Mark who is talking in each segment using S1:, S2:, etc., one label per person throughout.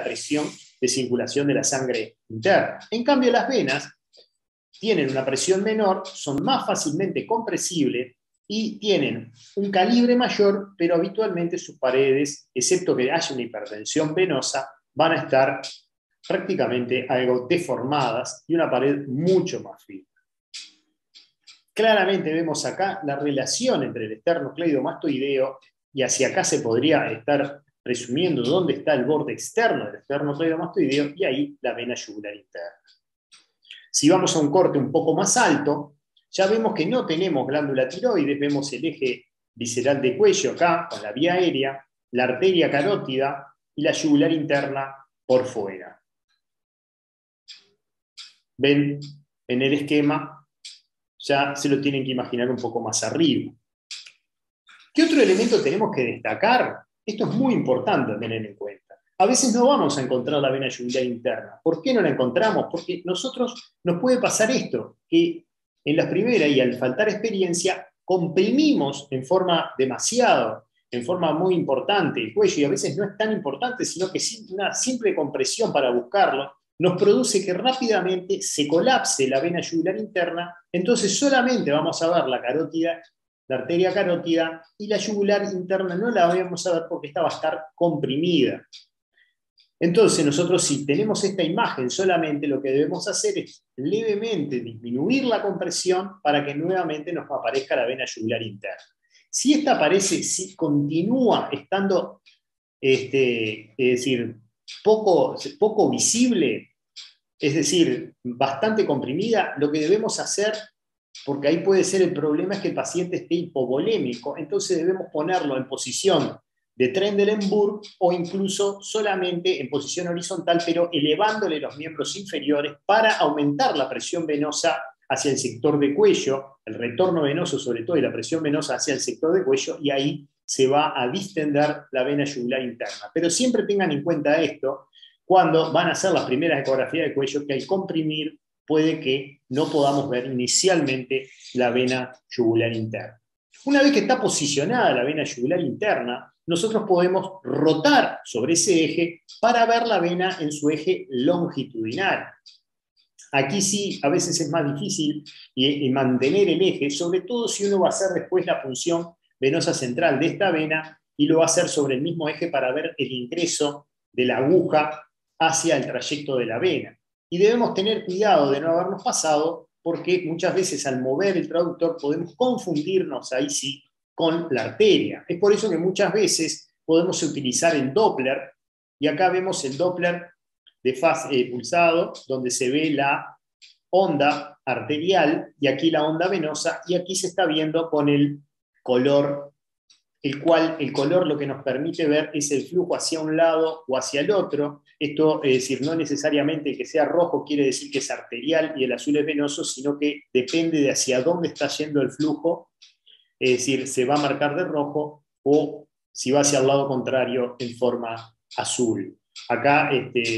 S1: la presión de circulación de la sangre interna. En cambio, las venas tienen una presión menor, son más fácilmente compresibles y tienen un calibre mayor, pero habitualmente sus paredes, excepto que haya una hipertensión venosa, van a estar prácticamente algo deformadas y una pared mucho más fina. Claramente vemos acá la relación entre el esternocleidomastoideo, y hacia acá se podría estar presumiendo dónde está el borde externo del esternocleidomastoideo, y ahí la vena yugular interna. Si vamos a un corte un poco más alto, ya vemos que no tenemos glándula tiroides, vemos el eje visceral de cuello acá, con la vía aérea, la arteria carótida y la yugular interna por fuera. Ven en el esquema, ya se lo tienen que imaginar un poco más arriba. ¿Qué otro elemento tenemos que destacar? Esto es muy importante tener en cuenta. A veces no vamos a encontrar la vena yugular interna. ¿Por qué no la encontramos? Porque nosotros nos puede pasar esto, que en la primera y al faltar experiencia, comprimimos en forma muy importante el cuello, y a veces no es tan importante, sino que una simple compresión para buscarlo nos produce que rápidamente se colapse la vena yugular interna, entonces solamente vamos a ver la carótida, la arteria carótida, y la yugular interna no la vamos a ver porque esta va a estar comprimida. Entonces nosotros, si tenemos esta imagen solamente, lo que debemos hacer es levemente disminuir la compresión para que nuevamente nos aparezca la vena yugular interna. Si esta aparece, si continúa estando, es decir, poco visible, es decir, bastante comprimida, lo que debemos hacer, porque ahí puede ser el problema, es que el paciente esté hipovolémico, entonces debemos ponerlo en posición de Trendelenburg o incluso solamente en posición horizontal, pero elevándole los miembros inferiores para aumentar la presión venosa hacia el sector de cuello, el retorno venoso sobre todo y la presión venosa hacia el sector de cuello, y ahí se va a distender la vena yugular interna. Pero siempre tengan en cuenta esto cuando van a hacer las primeras ecografías de cuello, que al comprimir puede que no podamos ver inicialmente la vena yugular interna. Una vez que está posicionada la vena yugular interna, nosotros podemos rotar sobre ese eje para ver la vena en su eje longitudinal. Aquí sí, a veces es más difícil y mantener el eje, sobre todo si uno va a hacer después la punción venosa central de esta vena y lo va a hacer sobre el mismo eje para ver el ingreso de la aguja hacia el trayecto de la vena. Y debemos tener cuidado de no habernos pasado, porque muchas veces al mover el traductor podemos confundirnos ahí sí con la arteria. Es por eso que muchas veces podemos utilizar el Doppler, y acá vemos el Doppler de faz pulsado, donde se ve la onda arterial y aquí la onda venosa, y aquí se está viendo con el color, el color lo que nos permite ver es el flujo hacia un lado o hacia el otro. Esto es decir, no necesariamente que sea rojo quiere decir que es arterial y el azul es venoso, sino que depende de hacia dónde está yendo el flujo, es decir, se va a marcar de rojo, o si va hacia el lado contrario en forma azul. Acá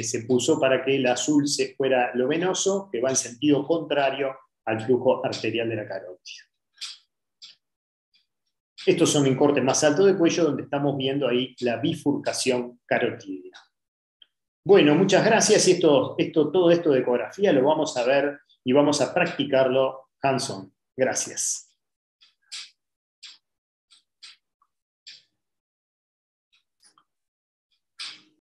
S1: se puso para que el azul se fuera lo venoso, que va en sentido contrario al flujo arterial de la carótida. Estos son en corte más alto de cuello, donde estamos viendo ahí la bifurcación carotídea. Bueno, muchas gracias. Y todo esto de ecografía lo vamos a ver y vamos a practicarlo hands-on. Gracias.